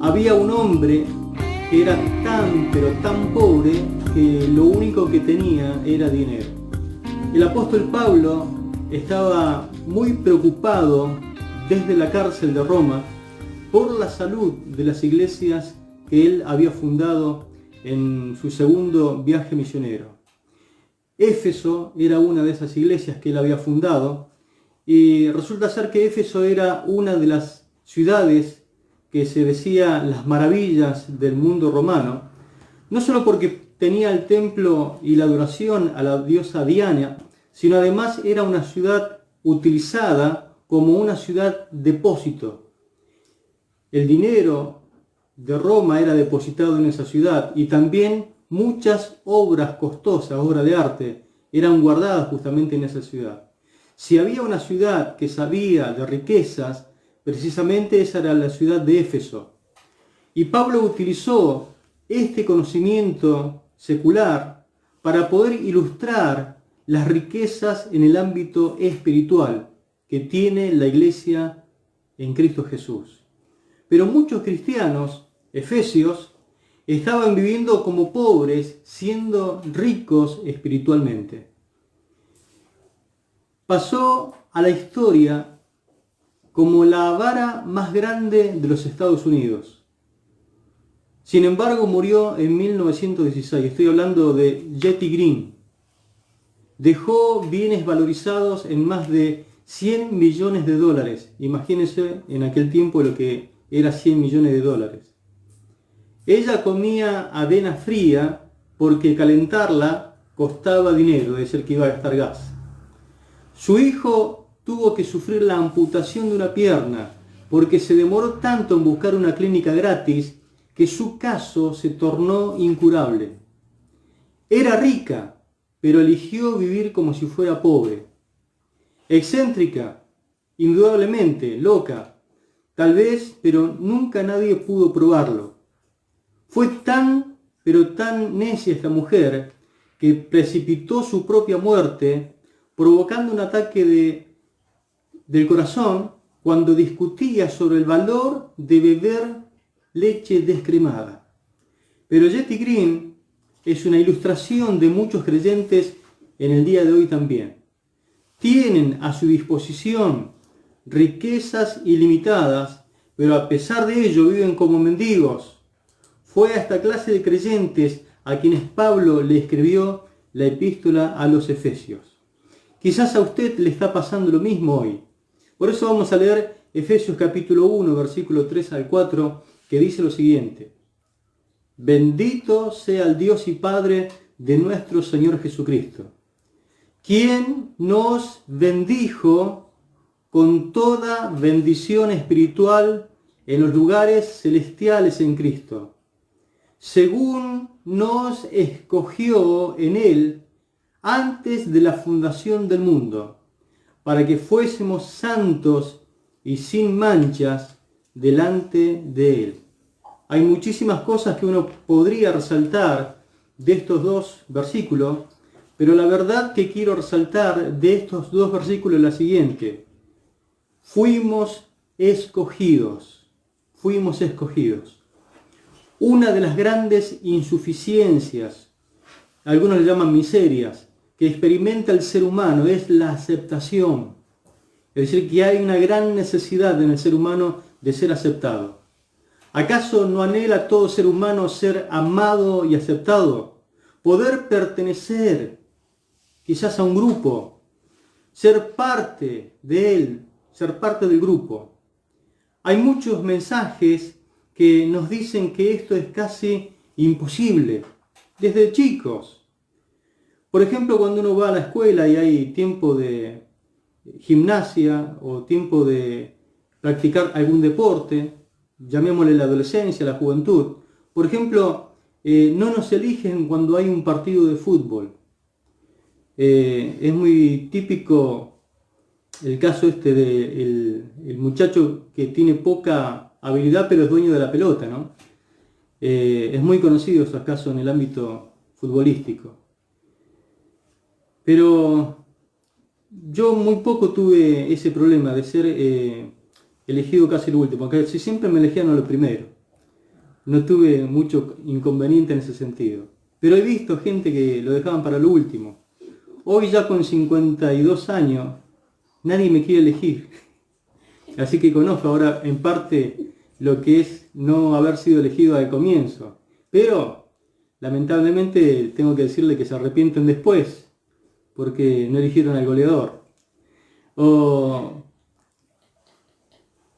había un hombre que era tan, pero tan pobre que lo único que tenía era dinero. El apóstol Pablo estaba muy preocupado desde la cárcel de Roma por la salud de las iglesias que él había fundado en su segundo viaje misionero. Éfeso era una de esas iglesias que él había fundado, y resulta ser que Éfeso era una de las ciudades que se decía las maravillas del mundo romano, no solo porque tenía el templo y la adoración a la diosa Diana, sino además era una ciudad utilizada como una ciudad depósito. El dinero de Roma era depositado en esa ciudad, y también muchas obras costosas, obras de arte, eran guardadas justamente en esa ciudad. Si había una ciudad que sabía de riquezas, precisamente esa era la ciudad de Éfeso. Y Pablo utilizó este conocimiento secular para poder ilustrar las riquezas en el ámbito espiritual que tiene la iglesia en Cristo Jesús. Pero muchos cristianos, efesios, estaban viviendo como pobres, siendo ricos espiritualmente. Pasó a la historia como la avara más grande de los Estados Unidos. Sin embargo, murió en 1916. Estoy hablando de Jetty Green. Dejó bienes valorizados en más de 100 millones de dólares. Imagínense en aquel tiempo lo que era 100 millones de dólares. Ella comía avena fría porque calentarla costaba dinero, es decir, que iba a gastar gas. Su hijo tuvo que sufrir la amputación de una pierna porque se demoró tanto en buscar una clínica gratis que su caso se tornó incurable. Era rica, pero eligió vivir como si fuera pobre. Excéntrica, indudablemente, loca, tal vez, pero nunca nadie pudo probarlo. Fue tan, pero tan necia esta mujer que precipitó su propia muerte, provocando un ataque del corazón cuando discutía sobre el valor de beber leche descremada. Pero Jetty Green es una ilustración de muchos creyentes en el día de hoy también. Tienen a su disposición riquezas ilimitadas, pero a pesar de ello viven como mendigos. Fue a esta clase de creyentes a quienes Pablo le escribió la epístola a los Efesios. Quizás a usted le está pasando lo mismo hoy. Por eso vamos a leer Efesios capítulo 1, versículo 3 al 4, que dice lo siguiente: Bendito sea el Dios y Padre de nuestro Señor Jesucristo, quien nos bendijo con toda bendición espiritual en los lugares celestiales en Cristo, según nos escogió en Él antes de la fundación del mundo, para que fuésemos santos y sin manchas delante de Él. Hay muchísimas cosas que uno podría resaltar de estos dos versículos, pero la verdad que quiero resaltar de estos dos versículos es la siguiente: fuimos escogidos, fuimos escogidos. Una de las grandes insuficiencias, algunos le llaman miserias, que experimenta el ser humano es la aceptación. Es decir, que hay una gran necesidad en el ser humano de ser aceptado. ¿Acaso no anhela todo ser humano ser amado y aceptado? Poder pertenecer quizás a un grupo, ser parte de él, ser parte del grupo. Hay muchos mensajes que nos dicen que esto es casi imposible, desde chicos. Por ejemplo, cuando uno va a la escuela y hay tiempo de gimnasia o tiempo de practicar algún deporte, llamémosle la adolescencia, la juventud. Por ejemplo, no nos eligen cuando hay un partido de fútbol. Es muy típico el caso el muchacho que tiene poca habilidad pero es dueño de la pelota, ¿no? Es muy conocido esos casos en el ámbito futbolístico. Pero yo muy poco tuve ese problema de ser elegido casi el último, porque siempre me elegían a lo primero. no tuve mucho inconveniente en ese sentido. Pero he visto gente que lo dejaban para lo último. Hoy ya con 52 años, nadie me quiere elegir. Así que conozco ahora en parte lo que es no haber sido elegido al comienzo. Pero lamentablemente tengo que decirle que se arrepienten después, porque no eligieron al goleador. O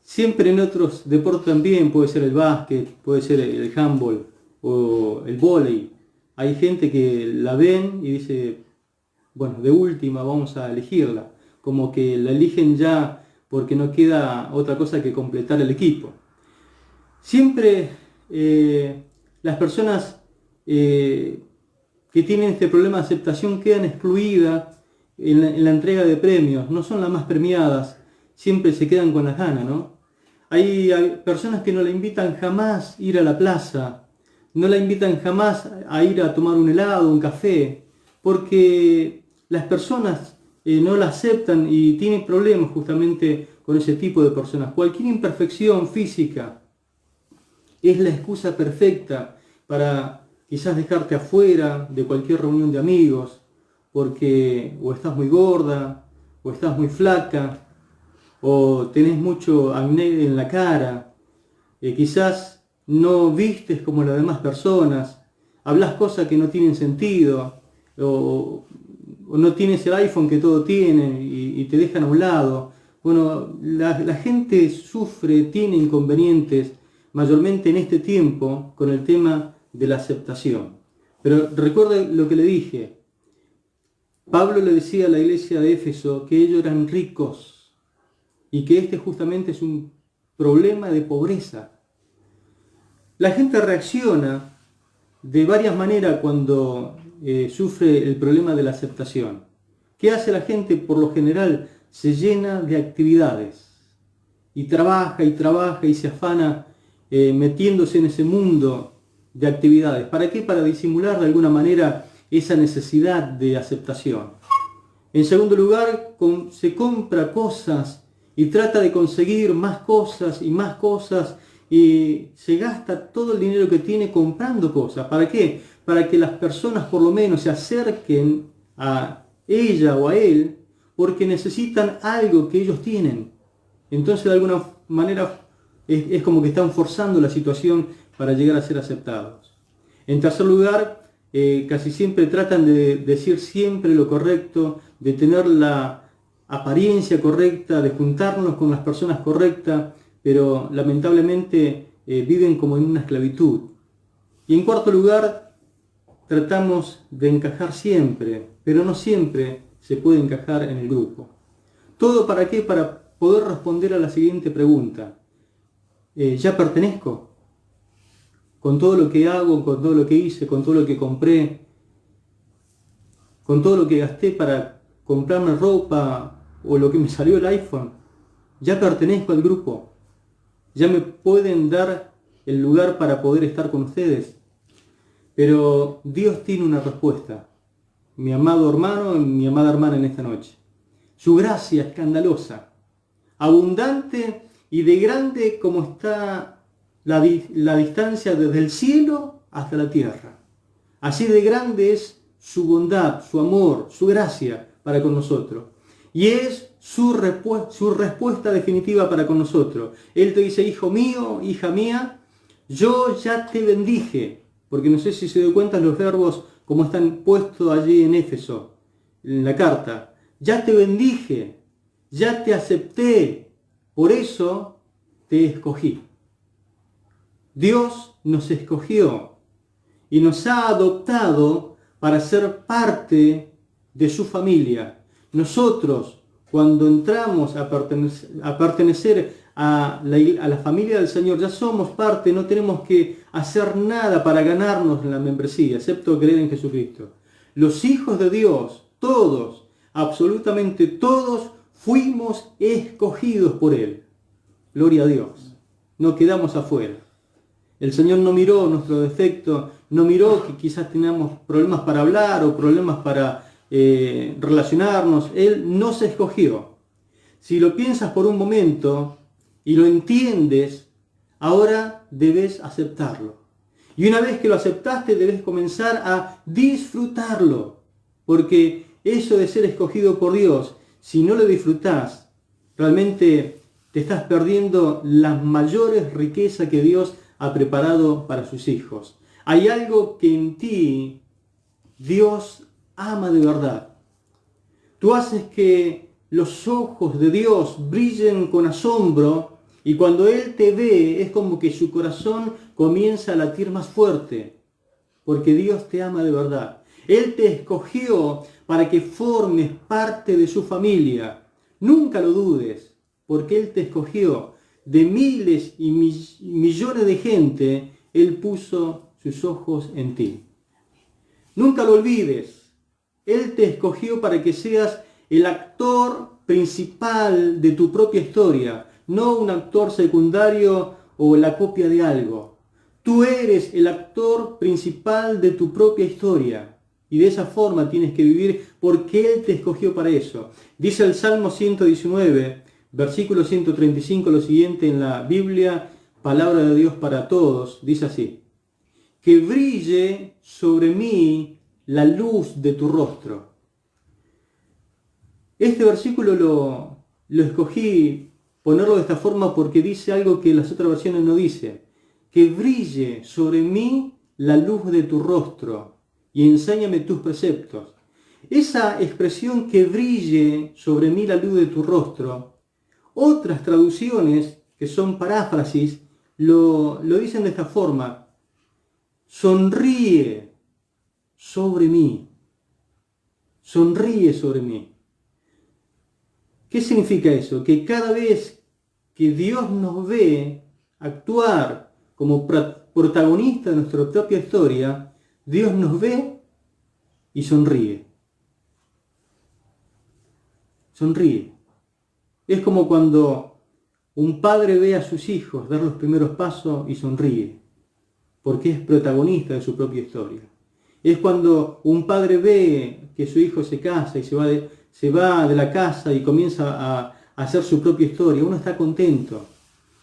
siempre en otros deportes también, puede ser el básquet, puede ser el handball o el vóley. Hay gente que la ven y dice, bueno, de última vamos a elegirla. Como que la eligen ya porque no queda otra cosa que completar el equipo. Siempre las personas que tienen este problema de aceptación quedan excluidas en la entrega de premios, no son las más premiadas, siempre se quedan con las ganas, ¿no? Hay personas que no la invitan jamás a ir a la plaza, no la invitan jamás a ir a tomar un helado, un café, porque las personas no la aceptan y tienen problemas justamente con ese tipo de personas. Cualquier imperfección física es la excusa perfecta para quizás dejarte afuera de cualquier reunión de amigos, porque o estás muy gorda, o estás muy flaca, o tenés mucho acné en la cara, quizás no vistes como las demás personas, hablas cosas que no tienen sentido, o no tienes el iPhone que todo tiene y te dejan a un lado. Bueno, la gente sufre, tiene inconvenientes, mayormente en este tiempo, con el tema de la aceptación. Pero recuerde lo que le dije. Pablo le decía a la iglesia de Éfeso que ellos eran ricos y que este justamente es un problema de pobreza. La gente reacciona de varias maneras cuando sufre el problema de la aceptación. ¿Qué hace la gente? Por lo general se llena de actividades y trabaja y se afana metiéndose en ese mundo de actividades. ¿Para qué? Para disimular de alguna manera esa necesidad de aceptación. En segundo lugar, se compra cosas y trata de conseguir más cosas y se gasta todo el dinero que tiene comprando cosas. ¿Para qué? Para que las personas por lo menos se acerquen a ella o a él porque necesitan algo que ellos tienen. Entonces de alguna manera es como que están forzando la situación para llegar a ser aceptados. En tercer lugar, casi siempre tratan de decir siempre lo correcto, de tener la apariencia correcta, de juntarnos con las personas correctas, pero lamentablemente viven como en una esclavitud. Y en cuarto lugar, tratamos de encajar siempre, pero no siempre se puede encajar en el grupo. ¿Todo para qué? Para poder responder a la siguiente pregunta. ¿Ya pertenezco? Con todo lo que hago, con todo lo que hice, con todo lo que compré, con todo lo que gasté para comprarme ropa o lo que me salió el iPhone, ¿ya pertenezco al grupo? ¿Ya me pueden dar el lugar para poder estar con ustedes? Pero Dios tiene una respuesta, mi amado hermano y mi amada hermana en esta noche. Su gracia escandalosa, abundante y de grande como está la distancia desde el cielo hasta la tierra. Así de grande es su bondad, su amor, su gracia para con nosotros. Y es su respuesta definitiva para con nosotros. Él te dice, hijo mío, hija mía, yo ya te bendije. Porque no sé si se dio cuenta los verbos como están puestos allí en Éfeso, en la carta. Ya te bendije, ya te acepté, por eso te escogí. Dios nos escogió y nos ha adoptado para ser parte de su familia. Nosotros, cuando entramos a pertenecer a la familia del Señor, ya somos parte, no tenemos que hacer nada para ganarnos la membresía, excepto creer en Jesucristo. Los hijos de Dios, todos, absolutamente todos, fuimos escogidos por Él. Gloria a Dios. No quedamos afuera. El Señor no miró nuestro defecto, no miró que quizás teníamos problemas para hablar o problemas para relacionarnos. Él nos escogió. Si lo piensas por un momento y lo entiendes, ahora debes aceptarlo. Y una vez que lo aceptaste, debes comenzar a disfrutarlo. Porque eso de ser escogido por Dios, si no lo disfrutás, realmente te estás perdiendo las mayores riquezas que Dios ha preparado para sus hijos. Hay algo que en ti Dios ama de verdad. Tú haces que los ojos de Dios brillen con asombro y cuando Él te ve es como que su corazón comienza a latir más fuerte, porque Dios te ama de verdad. Él te escogió para que formes parte de su familia. Nunca lo dudes, porque Él te escogió. De miles y millones de gente, Él puso sus ojos en ti. Nunca lo olvides. Él te escogió para que seas el actor principal de tu propia historia, no un actor secundario o la copia de algo. Tú eres el actor principal de tu propia historia. Y de esa forma tienes que vivir porque Él te escogió para eso. Dice el Salmo 119, versículo 135, lo siguiente en la Biblia, Palabra de Dios para Todos, dice así: que brille sobre mí la luz de tu rostro. Este versículo lo escogí ponerlo de esta forma porque dice algo que las otras versiones no dicen. Que brille sobre mí la luz de tu rostro y enséñame tus preceptos. Esa expresión, que brille sobre mí la luz de tu rostro, otras traducciones que son paráfrasis lo dicen de esta forma: sonríe sobre mí, sonríe sobre mí. ¿Qué significa eso? Que cada vez que Dios nos ve actuar como protagonista de nuestra propia historia, Dios nos ve y sonríe. Sonríe. Es como cuando un padre ve a sus hijos dar los primeros pasos y sonríe, porque es protagonista de su propia historia. Es cuando un padre ve que su hijo se casa y se va de la casa y comienza a hacer su propia historia. Uno está contento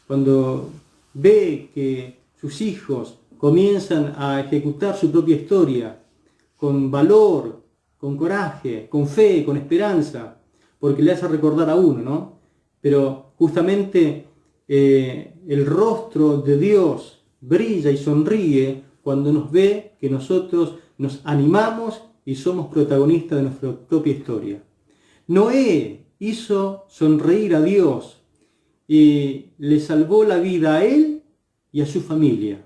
cuando ve que sus hijos comienzan a ejecutar su propia historia con valor, con coraje, con fe, con esperanza, porque le hace recordar a uno, ¿no? Pero justamente el rostro de Dios brilla y sonríe cuando nos ve que nosotros nos animamos y somos protagonistas de nuestra propia historia. Noé hizo sonreír a Dios y le salvó la vida a él y a su familia.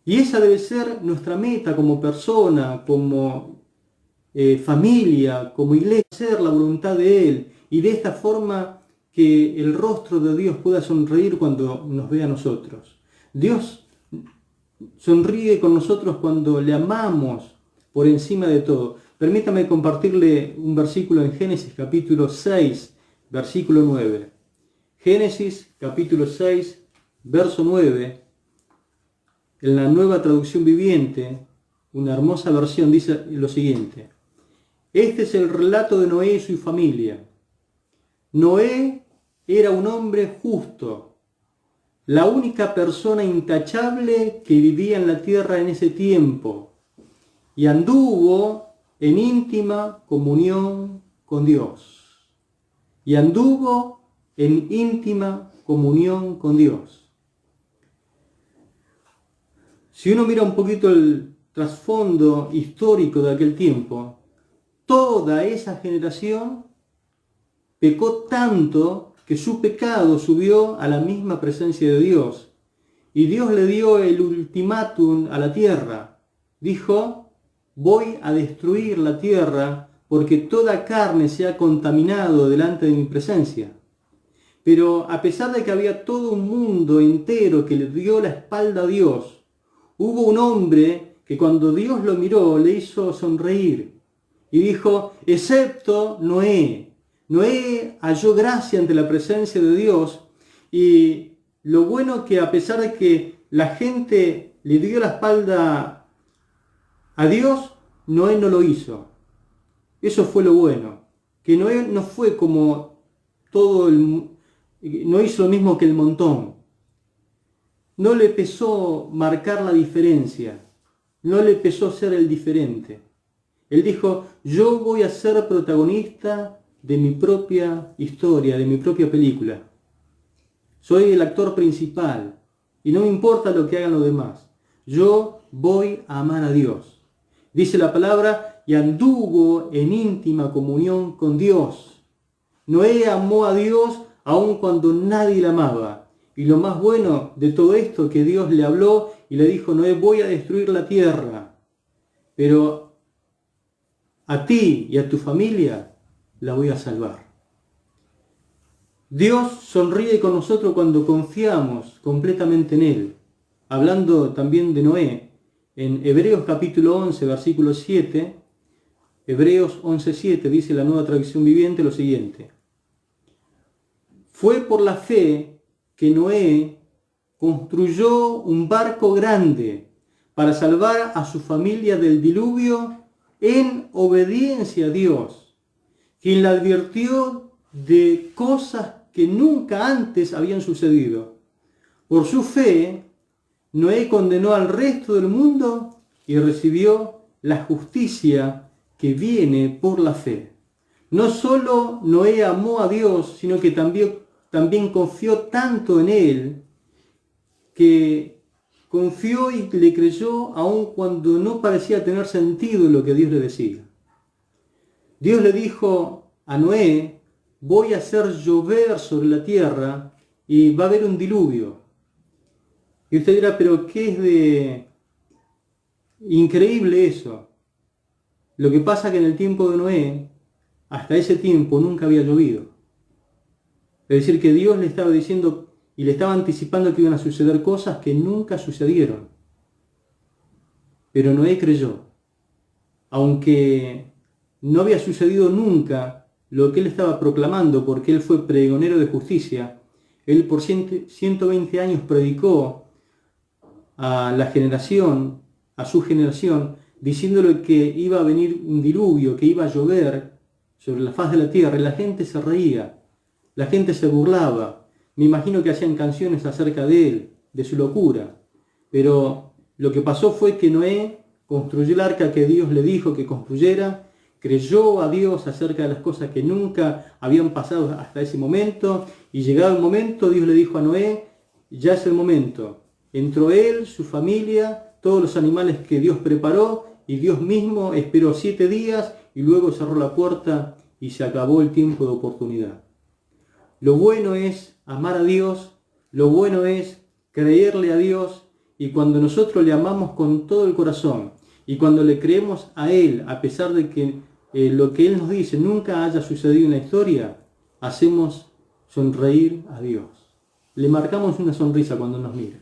Y esa debe ser nuestra meta como persona, como familia, como iglesia, hacer la voluntad de Él, y de esta forma que el rostro de Dios pueda sonreír cuando nos ve a nosotros. Dios sonríe con nosotros cuando le amamos por encima de todo. Permítame compartirle un versículo en Génesis capítulo 6, versículo 9. Génesis capítulo 6, verso 9, en la Nueva Traducción Viviente, una hermosa versión, dice lo siguiente: este es el relato de Noé y su familia. Noé era un hombre justo, la única persona intachable que vivía en la tierra en ese tiempo, y anduvo en íntima comunión con Dios. Y anduvo en íntima comunión con Dios. Si uno mira un poquito el trasfondo histórico de aquel tiempo, toda esa generación pecó tanto que su pecado subió a la misma presencia de Dios. Y Dios le dio el ultimátum a la tierra. Dijo: voy a destruir la tierra porque toda carne se ha contaminado delante de mi presencia. Pero a pesar de que había todo un mundo entero que le dio la espalda a Dios, hubo un hombre que cuando Dios lo miró le hizo sonreír y dijo: excepto Noé. Noé halló gracia ante la presencia de Dios, y lo bueno que a pesar de que la gente le dio la espalda a Dios, Noé no lo hizo. Eso fue lo bueno, que Noé no fue como no hizo lo mismo que el montón. no le pesó marcar la diferencia, no le pesó ser el diferente. Él dijo, yo voy a ser protagonista de mi propia historia, de mi propia película. Soy el actor principal y no me importa lo que hagan los demás. Yo voy a amar a Dios. Dice la palabra, y anduvo en íntima comunión con Dios. Noé amó a Dios aun cuando nadie le amaba. Y lo más bueno de todo esto, que Dios le habló y le dijo, Noé, voy a destruir la tierra, pero a ti y a tu familia la voy a salvar. Dios sonríe con nosotros cuando confiamos completamente en Él. Hablando también de Noé, en Hebreos capítulo 11, versículo 7, Hebreos 11:7 dice la Nueva Traducción Viviente lo siguiente. Fue por la fe que Noé construyó un barco grande para salvar a su familia del diluvio en obediencia a Dios, quien le advirtió de cosas que nunca antes habían sucedido. Por su fe, Noé condenó al resto del mundo y recibió la justicia que viene por la fe. No solo Noé amó a Dios, sino que también confió tanto en Él, que confió y le creyó aun cuando no parecía tener sentido lo que Dios le decía. Dios le dijo a Noé, voy a hacer llover sobre la tierra y va a haber un diluvio. Y usted dirá, pero ¿qué es de increíble eso? Lo que pasa es que en el tiempo de Noé, hasta ese tiempo nunca había llovido. Es decir, que Dios le estaba diciendo y le estaba anticipando que iban a suceder cosas que nunca sucedieron. Pero Noé creyó. Aunque no había sucedido nunca lo que él estaba proclamando, porque él fue pregonero de justicia, él por 120 años predicó a su generación, diciéndole que iba a venir un diluvio, que iba a llover sobre la faz de la tierra, y la gente se reía, la gente se burlaba. Me imagino que hacían canciones acerca de él, de su locura. Pero lo que pasó fue que Noé construyó el arca que Dios le dijo que construyera, creyó a Dios acerca de las cosas que nunca habían pasado hasta ese momento, y llegado el momento, Dios le dijo a Noé, ya es el momento. Entró él, su familia, todos los animales que Dios preparó, y Dios mismo esperó 7 días y luego cerró la puerta y se acabó el tiempo de oportunidad. Lo bueno es amar a Dios, lo bueno es creerle a Dios, y cuando nosotros le amamos con todo el corazón y cuando le creemos a Él, a pesar de que lo que Él nos dice nunca haya sucedido en la historia, hacemos sonreír a Dios. Le marcamos una sonrisa cuando nos mira.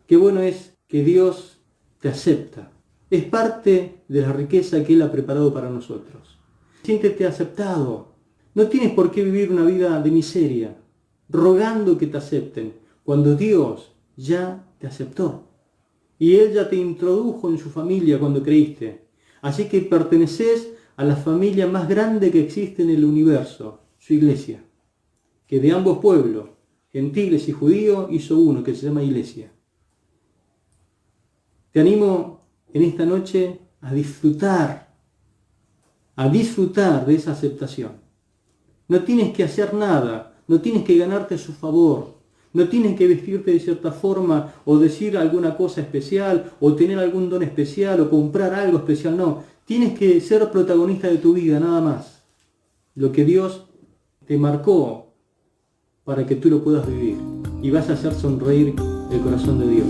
Qué bueno es que Dios te acepta. Es parte de la riqueza que Él ha preparado para nosotros. Siéntete aceptado. No tienes por qué vivir una vida de miseria, rogando que te acepten, cuando Dios ya te aceptó. Y Él ya te introdujo en su familia cuando creíste. Así que perteneces a la familia más grande que existe en el universo, su iglesia, que de ambos pueblos, gentiles y judíos, hizo uno que se llama iglesia. Te animo en esta noche a disfrutar de esa aceptación. No tienes que hacer nada, no tienes que ganarte su favor, no tienes que vestirte de cierta forma o decir alguna cosa especial o tener algún don especial o comprar algo especial, no. Tienes que ser protagonista de tu vida, nada más. Lo que Dios te marcó para que tú lo puedas vivir, y vas a hacer sonreír el corazón de Dios.